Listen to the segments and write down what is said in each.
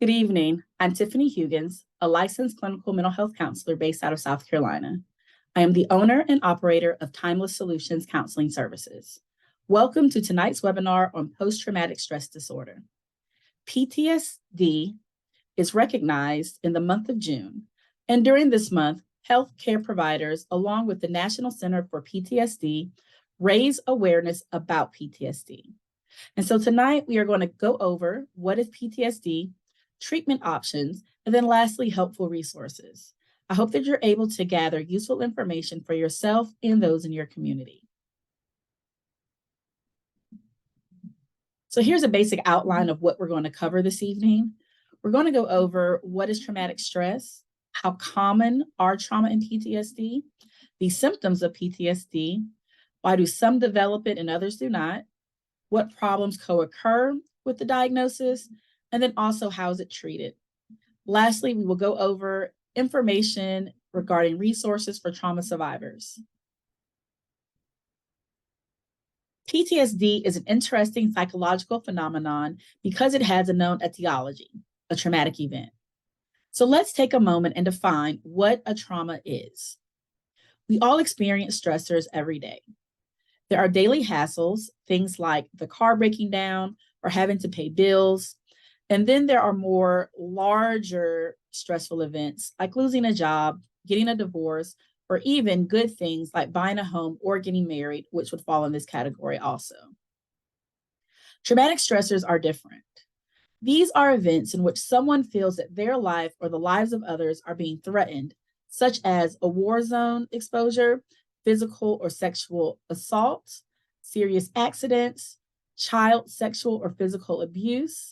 Good evening. I'm Tiffany Huggins, a licensed clinical mental health counselor based out of South Carolina. I am the owner and operator of Timeless Solutions Counseling Services. Welcome to tonight's webinar on post-traumatic stress disorder. PTSD is recognized in the month of June, and during this month, healthcare providers, along with the National Center for PTSD, raise awareness about PTSD. And so tonight we are going to go over what is PTSD, treatment options, and then lastly, helpful resources. I hope that you're able to gather useful information for yourself and those in your community. So here's a basic outline of what we're going to cover this evening. We're going to go over what is traumatic stress, how common are trauma and PTSD, the symptoms of PTSD, why do some develop it and others do not, what problems co-occur with the diagnosis, and then also how is it treated. Lastly, we will go over information regarding resources for trauma survivors. PTSD is an interesting psychological phenomenon because it has a known etiology, a traumatic event. So let's take a moment and define what a trauma is. We all experience stressors every day. There are daily hassles, things like the car breaking down or having to pay bills. And then there are more larger stressful events like losing a job, getting a divorce, or even good things like buying a home or getting married, which would fall in this category also. Traumatic stressors are different. These are events in which someone feels that their life or the lives of others are being threatened, such as a war zone exposure, physical or sexual assault, serious accidents, child sexual or physical abuse,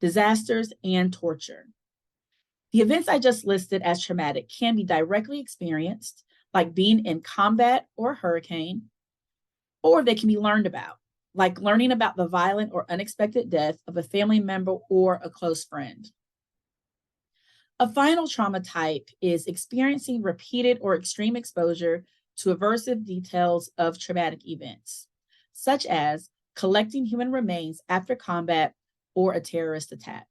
disasters, and torture. The events I just listed as traumatic can be directly experienced, like being in combat or a hurricane, or they can be learned about, like learning about the violent or unexpected death of a family member or a close friend. A final trauma type is experiencing repeated or extreme exposure to aversive details of traumatic events, such as collecting human remains after combat or a terrorist attack.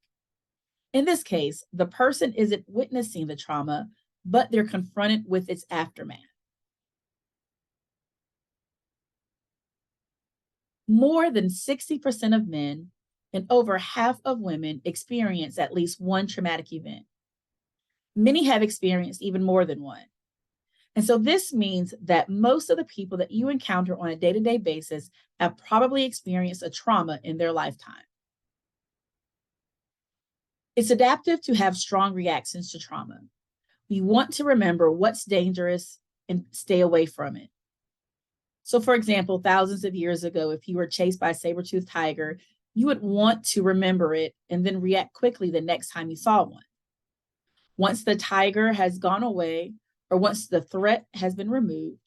In this case, the person isn't witnessing the trauma, but they're confronted with its aftermath. More than 60% of men and over half of women experience at least one traumatic event. Many have experienced even more than one. And so this means that most of the people that you encounter on a day-to-day basis have probably experienced a trauma in their lifetime. It's adaptive to have strong reactions to trauma. We want to remember what's dangerous and stay away from it. So for example, thousands of years ago, if you were chased by a saber-toothed tiger, you would want to remember it and then react quickly the next time you saw one. Once the tiger has gone away, or once the threat has been removed,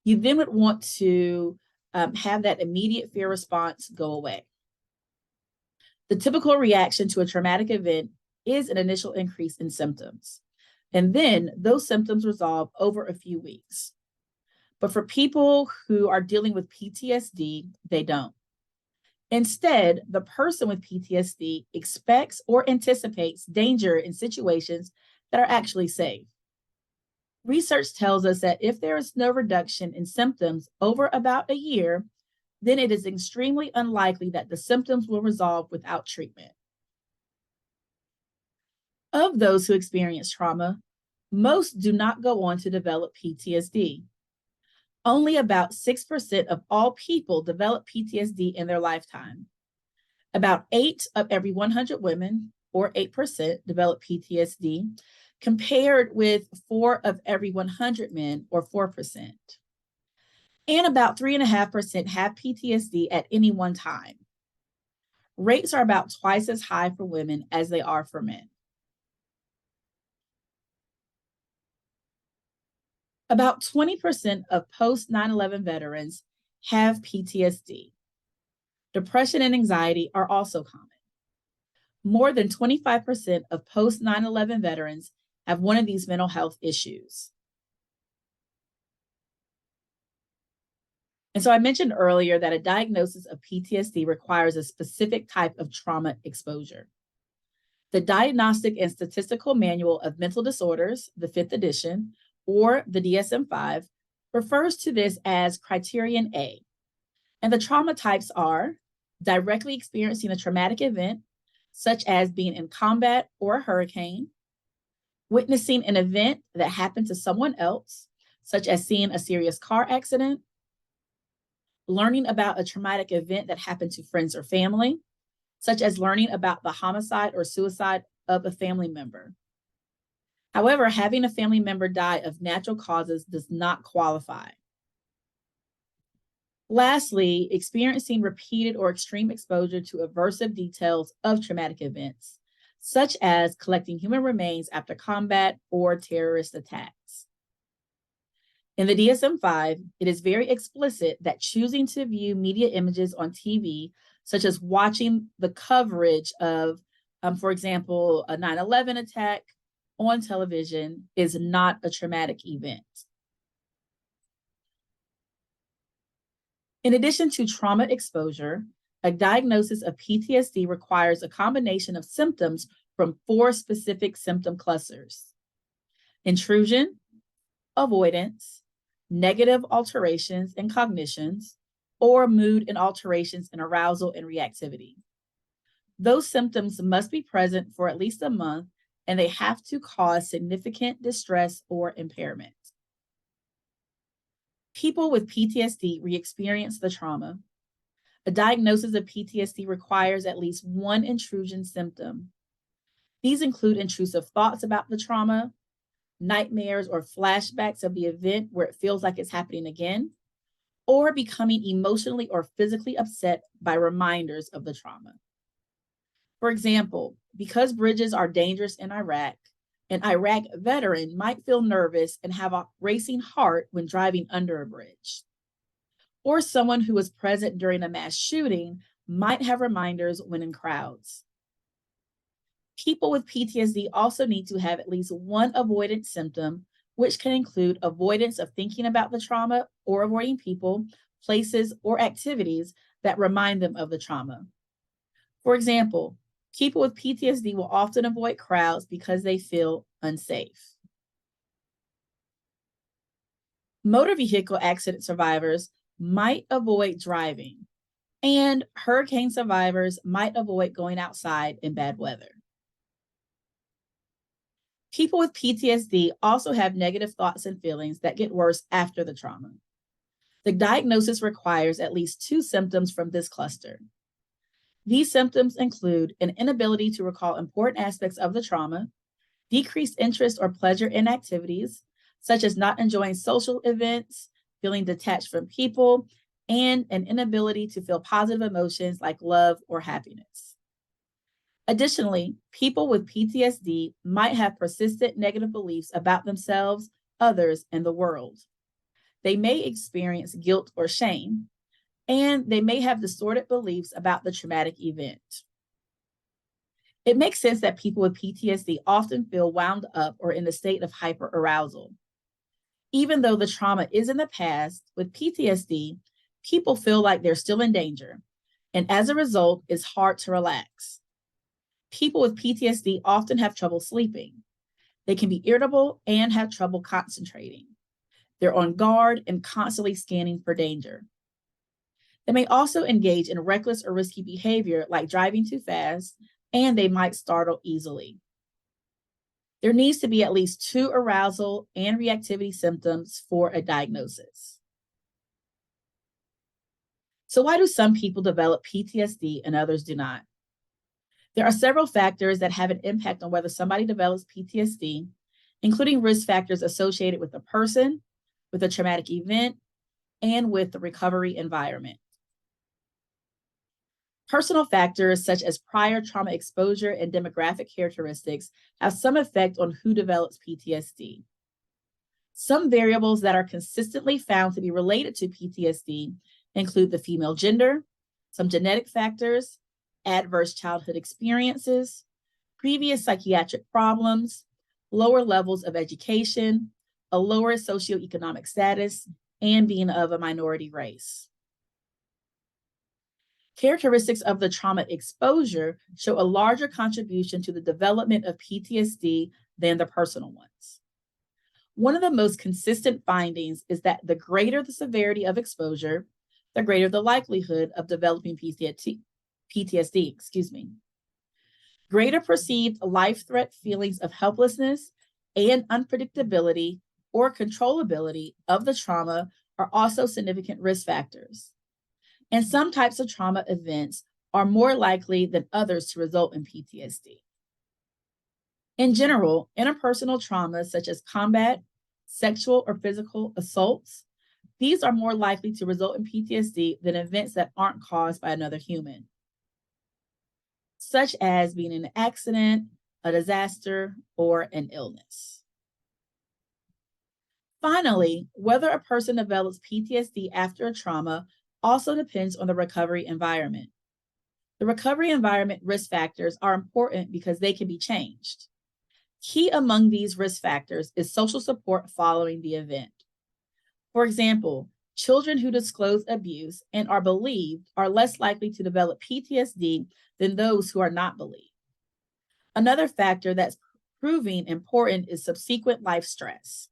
you then would want to have that immediate fear response go away. The typical reaction to a traumatic event is an initial increase in symptoms, and then those symptoms resolve over a few weeks. But for people who are dealing with PTSD, they don't. Instead, the person with PTSD expects or anticipates danger in situations that are actually safe. Research tells us that if there is no reduction in symptoms over about a year, then it is extremely unlikely that the symptoms will resolve without treatment. Of those who experience trauma, most do not go on to develop PTSD. Only about 6% of all people develop PTSD in their lifetime. About 8 of every 100 women, or 8%, develop PTSD, compared with 4 of every 100 men, or 4%. And about 3.5% have PTSD at any one time. Rates are about twice as high for women as they are for men. About 20% of post 9/11 veterans have PTSD. Depression and anxiety are also common. More than 25% of post 9/11 veterans have one of these mental health issues. And so I mentioned earlier that a diagnosis of PTSD requires a specific type of trauma exposure. The Diagnostic and Statistical Manual of Mental Disorders, the 5th edition, or the DSM-5, refers to this as Criterion A. And the trauma types are directly experiencing a traumatic event, such as being in combat or a hurricane, witnessing an event that happened to someone else, such as seeing a serious car accident, learning about a traumatic event that happened to friends or family, such as learning about the homicide or suicide of a family member. However, having a family member die of natural causes does not qualify. Lastly, experiencing repeated or extreme exposure to aversive details of traumatic events, such as collecting human remains after combat or terrorist attacks. In the DSM-5, it is very explicit that choosing to view media images on TV, such as watching the coverage of, for example, a 9/11 attack on television, is not a traumatic event. In addition to trauma exposure, a diagnosis of PTSD requires a combination of symptoms from 4 specific symptom clusters: intrusion, avoidance, negative alterations in cognitions, or mood and alterations in arousal and reactivity. Those symptoms must be present for at least a month, and they have to cause significant distress or impairment. People with PTSD re-experience the trauma. A diagnosis of PTSD requires at least one intrusion symptom. These include intrusive thoughts about the trauma, nightmares or flashbacks of the event where it feels like it's happening again, or becoming emotionally or physically upset by reminders of the trauma. For example, because bridges are dangerous in Iraq, an Iraq veteran might feel nervous and have a racing heart when driving under a bridge. Or someone who was present during a mass shooting might have reminders when in crowds. People with PTSD also need to have at least one avoidance symptom, which can include avoidance of thinking about the trauma or avoiding people, places, or activities that remind them of the trauma. For example, people with PTSD will often avoid crowds because they feel unsafe. Motor vehicle accident survivors might avoid driving, and hurricane survivors might avoid going outside in bad weather. People with PTSD also have negative thoughts and feelings that get worse after the trauma. The diagnosis requires at least 2 symptoms from this cluster. These symptoms include an inability to recall important aspects of the trauma, decreased interest or pleasure in activities, such as not enjoying social events, feeling detached from people, and an inability to feel positive emotions like love or happiness. Additionally, people with PTSD might have persistent negative beliefs about themselves, others, and the world. They may experience guilt or shame, and they may have distorted beliefs about the traumatic event. It makes sense that people with PTSD often feel wound up or in a state of hyperarousal. Even though the trauma is in the past, with PTSD, people feel like they're still in danger, and as a result, it's hard to relax. People with PTSD often have trouble sleeping. They can be irritable and have trouble concentrating. They're on guard and constantly scanning for danger. They may also engage in reckless or risky behavior like driving too fast, and they might startle easily. There needs to be at least 2 arousal and reactivity symptoms for a diagnosis. So why do some people develop PTSD and others do not? There are several factors that have an impact on whether somebody develops PTSD, including risk factors associated with the person, with a traumatic event, and with the recovery environment. Personal factors such as prior trauma exposure and demographic characteristics have some effect on who develops PTSD. Some variables that are consistently found to be related to PTSD include the female gender, some genetic factors, adverse childhood experiences, previous psychiatric problems, lower levels of education, a lower socioeconomic status, and being of a minority race. Characteristics of the trauma exposure show a larger contribution to the development of PTSD than the personal ones. One of the most consistent findings is that the greater the severity of exposure, the greater the likelihood of developing PTSD, Greater perceived life threat feelings of helplessness and unpredictability or controllability of the trauma are also significant risk factors. And some types of trauma events are more likely than others to result in PTSD. In general, interpersonal traumas such as combat, sexual or physical assaults, these are more likely to result in PTSD than events that aren't caused by another human, such as being in an accident, a disaster, or an illness. Finally, whether a person develops PTSD after a trauma also depends on the recovery environment. The recovery environment risk factors are important because they can be changed. Key among these risk factors is social support following the event. For example, children who disclose abuse and are believed are less likely to develop PTSD than those who are not believed. Another factor that's proving important is subsequent life stress.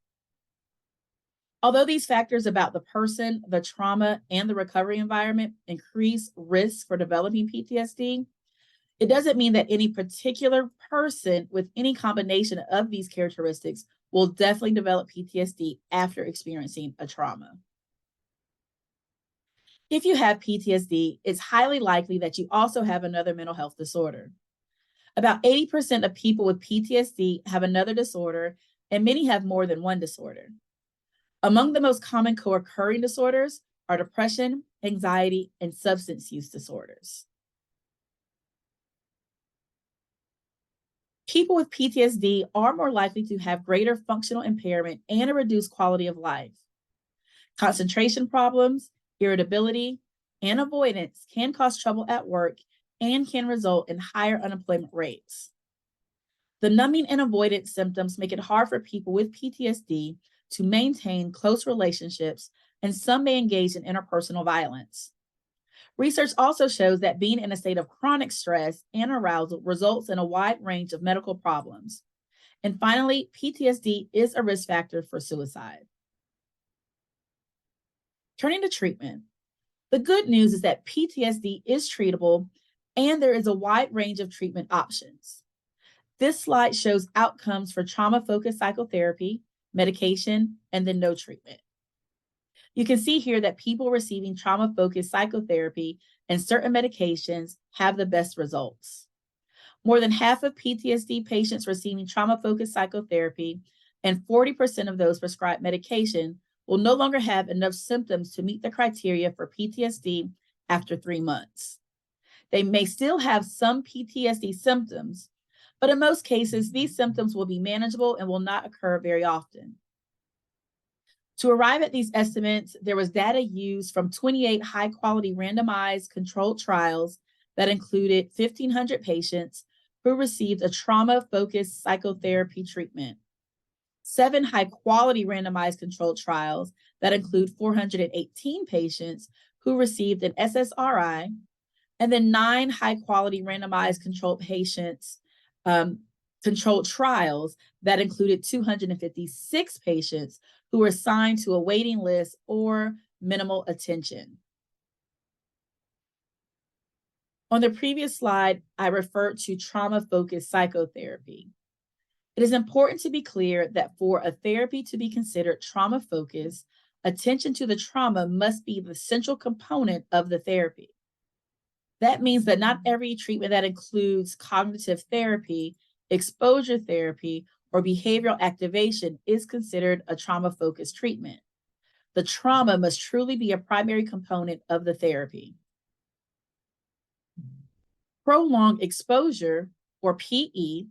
Although these factors about the person, the trauma, and the recovery environment increase risk for developing PTSD, it doesn't mean that any particular person with any combination of these characteristics will definitely develop PTSD after experiencing a trauma. If you have PTSD, it's highly likely that you also have another mental health disorder. About 80% of people with PTSD have another disorder, and many have more than one disorder. Among the most common co-occurring disorders are depression, anxiety, and substance use disorders. People with PTSD are more likely to have greater functional impairment and a reduced quality of life. Concentration problems, irritability, and avoidance can cause trouble at work and can result in higher unemployment rates. The numbing and avoidance symptoms make it hard for people with PTSD to maintain close relationships, and some may engage in interpersonal violence. Research also shows that being in a state of chronic stress and arousal results in a wide range of medical problems. And finally, PTSD is a risk factor for suicide. Turning to treatment, the good news is that PTSD is treatable and there is a wide range of treatment options. This slide shows outcomes for trauma-focused psychotherapy, medication, and then no treatment. You can see here that people receiving trauma-focused psychotherapy and certain medications have the best results. More than half of PTSD patients receiving trauma-focused psychotherapy and 40% of those prescribed medication will no longer have enough symptoms to meet the criteria for PTSD after 3 months. They may still have some PTSD symptoms, but in most cases, these symptoms will be manageable and will not occur very often. To arrive at these estimates, there was data used from 28 high-quality randomized controlled trials that included 1,500 patients who received a trauma-focused psychotherapy treatment, 7 high-quality randomized controlled trials that include 418 patients who received an SSRI, and then 9 high-quality randomized controlled trials that included 256 patients who were assigned to a waiting list or minimal attention. On the previous slide, I referred to trauma-focused psychotherapy. It is important to be clear that for a therapy to be considered trauma-focused, attention to the trauma must be the central component of the therapy. That means that not every treatment that includes cognitive therapy, exposure therapy, or behavioral activation is considered a trauma-focused treatment. The trauma must truly be a primary component of the therapy. Prolonged exposure, or PE,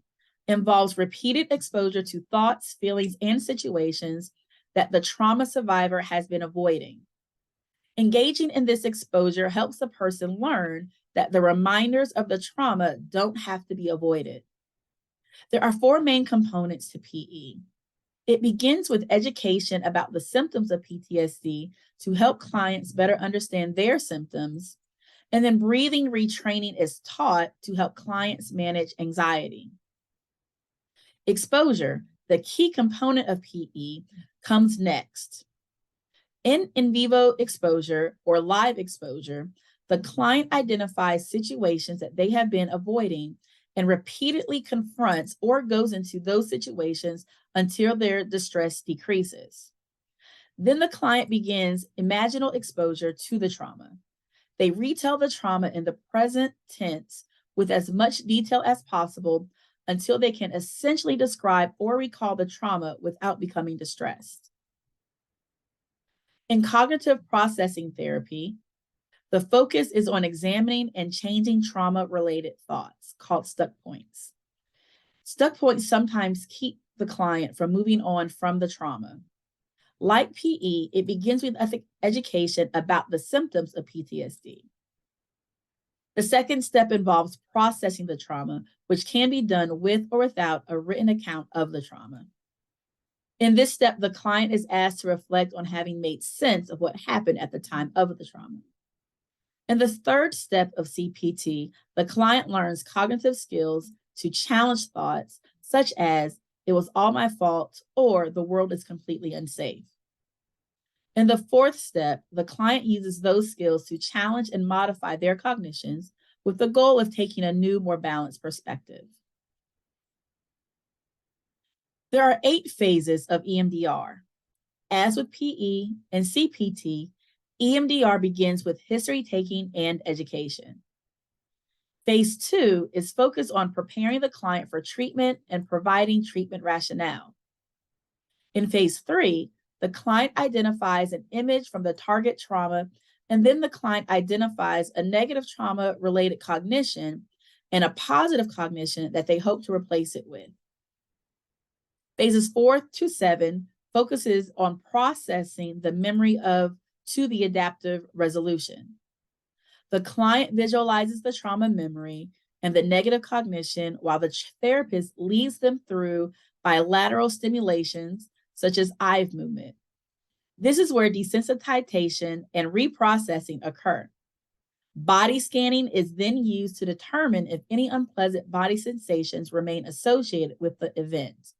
involves repeated exposure to thoughts, feelings, and situations that the trauma survivor has been avoiding. Engaging in this exposure helps the person learn that the reminders of the trauma don't have to be avoided. There are 4 main components to PE. It begins with education about the symptoms of PTSD to help clients better understand their symptoms, And then breathing retraining is taught to help clients manage anxiety. Exposure, the key component of PE, comes next. In vivo exposure or live exposure, the client identifies situations that they have been avoiding and repeatedly confronts or goes into those situations until their distress decreases. Then the client begins imaginal exposure to the trauma. They retell the trauma in the present tense with as much detail as possible until they can essentially describe or recall the trauma without becoming distressed. In cognitive processing therapy, the focus is on examining and changing trauma-related thoughts, called stuck points. Stuck points sometimes keep the client from moving on from the trauma. Like PE, it begins with education about the symptoms of PTSD. The second step involves processing the trauma, which can be done with or without a written account of the trauma. In this step, the client is asked to reflect on having made sense of what happened at the time of the trauma. In the third step of CPT, the client learns cognitive skills to challenge thoughts such as, "It was all my fault," or "the world is completely unsafe." In the fourth step, the client uses those skills to challenge and modify their cognitions with the goal of taking a new, more balanced perspective. There are 8 phases of EMDR. As with PE and CPT, EMDR begins with history taking and education. Phase 2 is focused on preparing the client for treatment and providing treatment rationale. In phase 3, the client identifies an image from the target trauma, and then the client identifies a negative trauma-related cognition and a positive cognition that they hope to replace it with. Phases 4 to 7 focuses on processing the memory to the adaptive resolution. The client visualizes the trauma memory and the negative cognition while the therapist leads them through bilateral stimulations such as eye movement. This is where desensitization and reprocessing occur. Body scanning is then used to determine if any unpleasant body sensations remain associated with the event.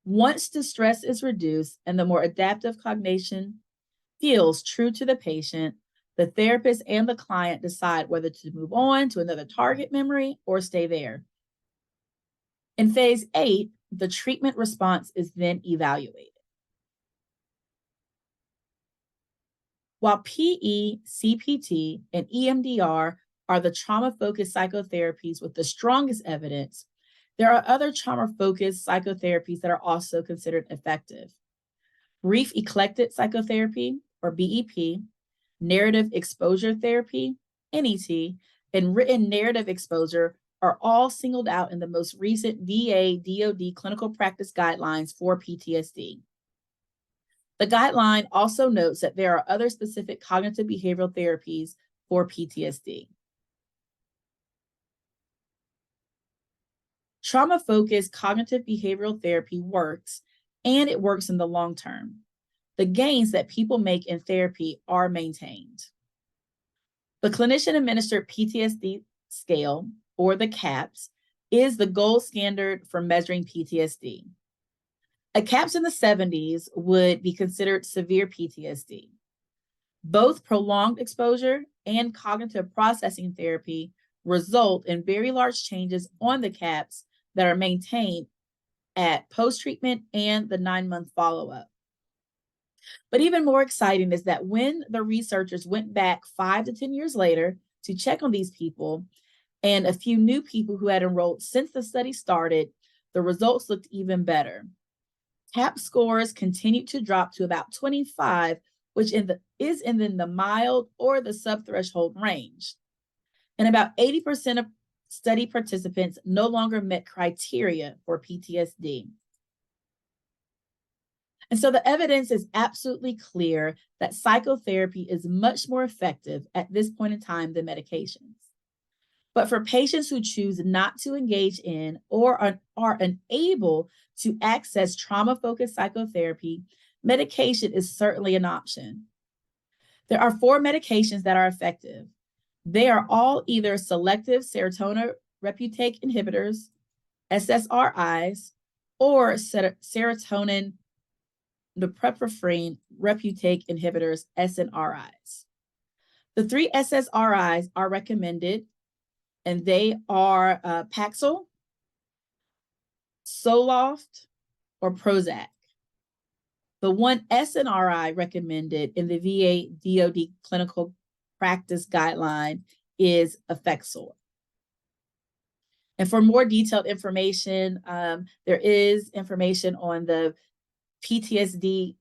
Once distress is reduced and the more adaptive cognition feels true to the patient, the therapist and the client decide whether to move on to another target memory or stay there. In phase 8, the treatment response is then evaluated. While PE, CPT, and EMDR are the trauma-focused psychotherapies with the strongest evidence, there are other trauma-focused psychotherapies that are also considered effective. Brief eclectic psychotherapy, or BEP, narrative exposure therapy, NET, and written narrative exposure are all singled out in the most recent VA/DoD clinical practice guidelines for PTSD. The guideline also notes that there are other specific cognitive behavioral therapies for PTSD. Trauma-focused cognitive behavioral therapy works, and it works in the long term. The gains that people make in therapy are maintained. The clinician-administered PTSD scale, or the CAPS, is the gold standard for measuring PTSD. A CAPS in the 70s would be considered severe PTSD. Both prolonged exposure and cognitive processing therapy result in very large changes on the CAPS that are maintained at post-treatment and the 9-month follow-up. But even more exciting is that when the researchers went back 5 to 10 years later to check on these people and a few new people who had enrolled since the study started, the results looked even better. CAP scores continued to drop to about 25, which is in the mild or the subthreshold range. And about 80% of study participants no longer met criteria for PTSD. And so the evidence is absolutely clear that psychotherapy is much more effective at this point in time than medications. But for patients who choose not to engage in or are unable to access trauma-focused psychotherapy, medication is certainly an option. There are 4 medications that are effective: They are all either selective serotonin reuptake inhibitors, SSRIs, or serotonin norepinephrine reuptake inhibitors, SNRIs. The three SSRIs are recommended, and they are Paxil, Zoloft, or Prozac. The one SNRI recommended in the VA DoD clinical practice guideline is Effexor. And for more detailed information, there is information on the ptsd.va.gov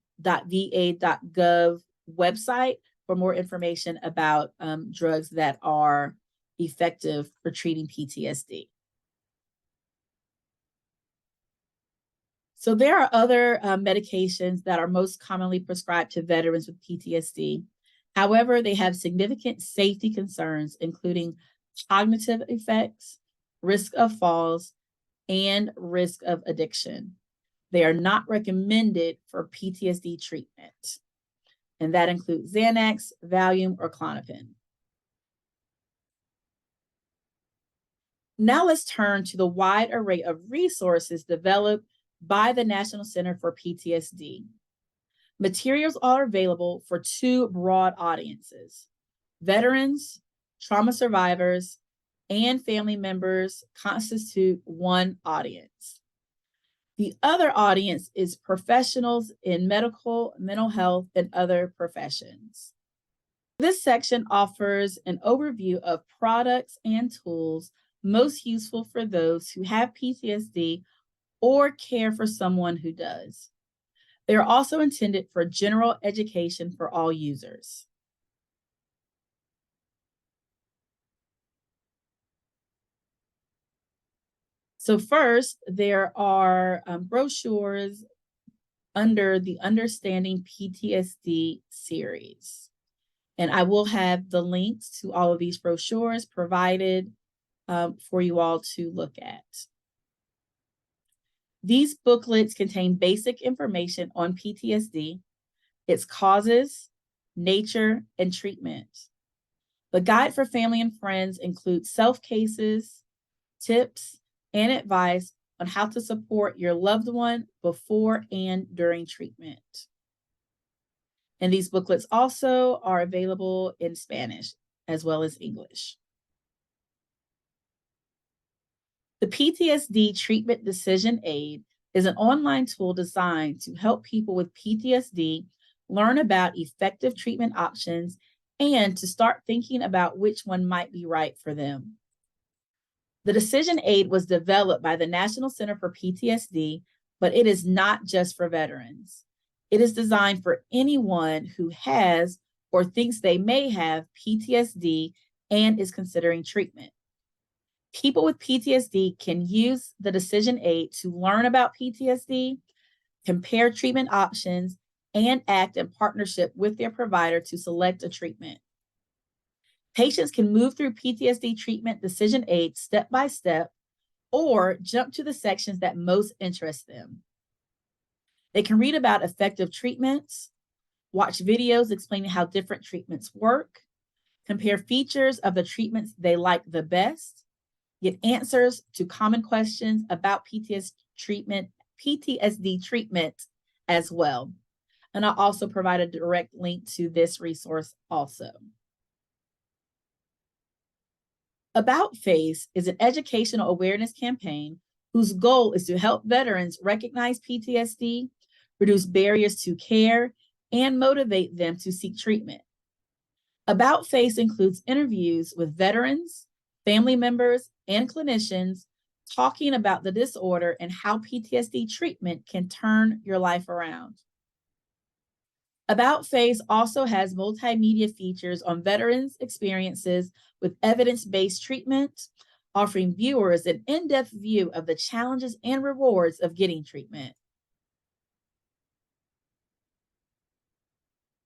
website for more information about drugs that are effective for treating PTSD. So there are other medications that are most commonly prescribed to veterans with PTSD. However, they have significant safety concerns, including cognitive effects, risk of falls, and risk of addiction. They are not recommended for PTSD treatment, and that includes Xanax, Valium, or Klonopin. Now let's turn to the wide array of resources developed by the National Center for PTSD. Materials are available for two broad audiences: veterans, trauma survivors, and family members constitute one audience. The other audience is professionals in medical, mental health, and other professions. This section offers an overview of products and tools most useful for those who have PTSD or care for someone who does. They are also intended for general education for all users. So first, there are brochures under the Understanding PTSD series. And I will have the links to all of these brochures provided for you all to look at. These booklets contain basic information on PTSD, its causes, nature, and treatment. The guide for family and friends includes self-cases, tips, and advice on how to support your loved one before and during treatment. And these booklets also are available in Spanish as well as English. The PTSD Treatment Decision Aid is an online tool designed to help people with PTSD learn about effective treatment options and to start thinking about which one might be right for them. The decision aid was developed by the National Center for PTSD, but it is not just for veterans. It is designed for anyone who has or thinks they may have PTSD and is considering treatment. People with PTSD can use the decision aid to learn about PTSD, compare treatment options, and act in partnership with their provider to select a treatment. Patients can move through PTSD treatment decision aid step by step or jump to the sections that most interest them. They can read about effective treatments, watch videos explaining how different treatments work, compare features of the treatments they like the best, get answers to common questions about PTSD treatment as well. And I'll also provide a direct link to this resource also. About Face is an educational awareness campaign whose goal is to help veterans recognize PTSD, reduce barriers to care, and motivate them to seek treatment. About Face includes interviews with veterans, family members, and clinicians talking about the disorder and how PTSD treatment can turn your life around. About Face also has multimedia features on veterans' experiences with evidence-based treatment, offering viewers an in-depth view of the challenges and rewards of getting treatment.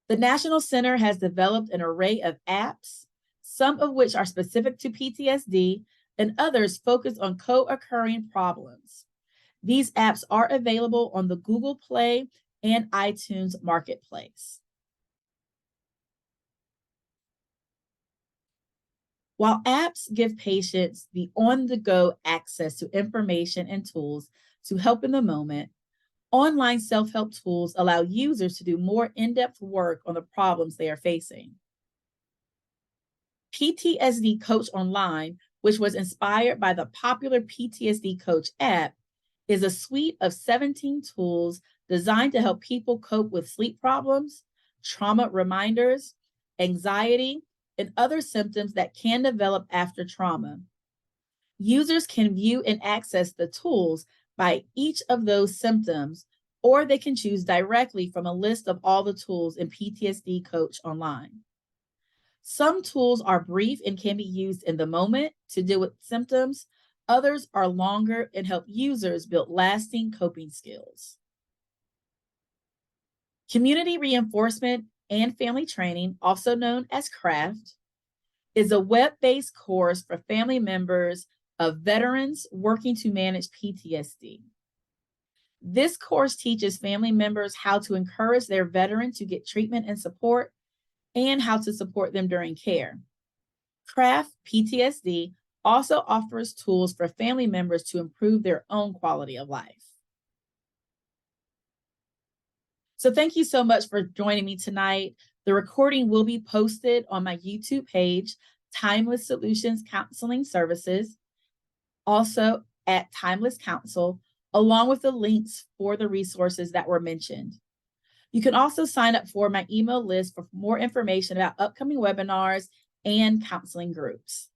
The National Center has developed an array of apps, some of which are specific to PTSD and others focus on co-occurring problems. These apps are available on the Google Play and iTunes Marketplace. While apps give patients the on-the-go access to information and tools to help in the moment, online self-help tools allow users to do more in-depth work on the problems they are facing. PTSD Coach Online, which was inspired by the popular PTSD Coach app, is a suite of 17 tools designed to help people cope with sleep problems, trauma reminders, anxiety, and other symptoms that can develop after trauma. Users can view and access the tools by each of those symptoms, or they can choose directly from a list of all the tools in PTSD Coach Online. Some tools are brief and can be used in the moment to deal with symptoms. Others are longer and help users build lasting coping skills. Community reinforcement and family training, also known as CRAFT, is a web-based course for family members of veterans working to manage PTSD. This course teaches family members how to encourage their veteran to get treatment and support, and how to support them during care. CRAFT PTSD also offers tools for family members to improve their own quality of life. So thank you so much for joining me tonight. The recording will be posted on my YouTube page, Timeless Solutions Counseling Services, also at Timeless Counsel, along with the links for the resources that were mentioned. You can also sign up for my email list for more information about upcoming webinars and counseling groups.